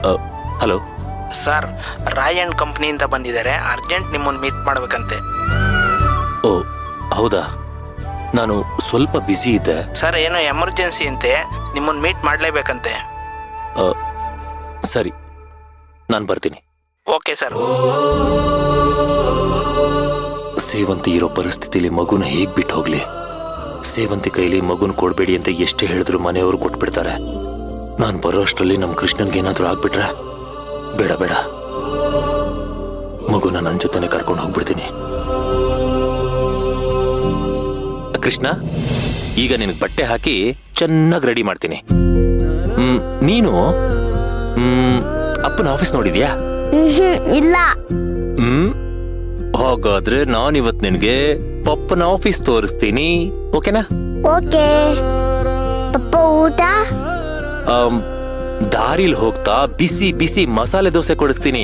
Hello. Sir, Roy and ಕಂಪ್ನಿಯಿಂದ ಬಂದಿದ್ದಾರೆ. Urgent ನಿಮ್ಮನ್ನು meet ಮಾಡ್ಬೇಕಂತೆ. ಓ ಹೌದಾ, ನಾನು ಸ್ವಲ್ಪ ಬ್ಯುಸಿ ಇದ್ದೆ. ಸರ್, ಏನೋ ಎಮರ್ಜೆನ್ಸಿ ಅಂತೆ, ನಿಮ್ಮನ್ನು ಮೀಟ್ ಮಾಡಲೇಬೇಕಂತೆ. ಸರಿ, ನಾನು ಬರ್ತೀನಿ. Okay sir. ಸೇವಂತಿ ಇರೋ ಪರಿಸ್ಥಿತಿಲಿ ಮಗುನ ಹೇಗ್ ಬಿಟ್ಟು ಹೋಗ್ಲಿ? ಸೇವಂತಿ ಕೈಲಿ ಮಗುನ ಕೊಡ್ಬೇಡಿ ಅಂತ ಎಷ್ಟೇ ಹೇಳಿದ್ರು ಮನೆಯವರು ಕೊಟ್ಬಿಡ್ತಾರೆ. ನಾನು ಬರೋ ಅಷ್ಟರಲ್ಲಿ ನಮ್ಮ ಕೃಷ್ಣನ್ಗೆ ಏನಾದರೂ ಆಗ್ಬಿಟ್ರೆ ಬೇಡ ಬೇಡ, ಮಗುನ ನನ್ನ ಜೊತೆನೆ ಕರ್ಕೊಂಡು ಹೋಗ್ಬಿಡ್ತೀನಿ. ಕೃಷ್ಣ, ಈಗ ನಿನಗೆ ಬಟ್ಟೆ ಹಾಕಿ ಚೆನ್ನಾಗಿ ರೆಡಿ ಮಾಡ್ತೀನಿ. ನೀನು ಅಪ್ಪನ ಆಫೀಸ್ ನೋಡಿದ್ಯಾ? ಇಲ್ಲ. ಹಾಗಾದ್ರೆ ನಾನಿವತ್ ನಿನ್ಗೆ ಪಪ್ಪನ ಆಫೀಸ್ ತೋರಿಸ್ತೀನಿ, ಓಕೆನಾ? ಓಕೆ. ಪಪ್ಪ ಊಟ? ದಾರಿಲ್ ಹೋಗ್ತಾ ಬಿಸಿ ಬಿಸಿ ಮಸಾಲೆ ದೋಸೆ ಕೊಡಿಸ್ತೀನಿ.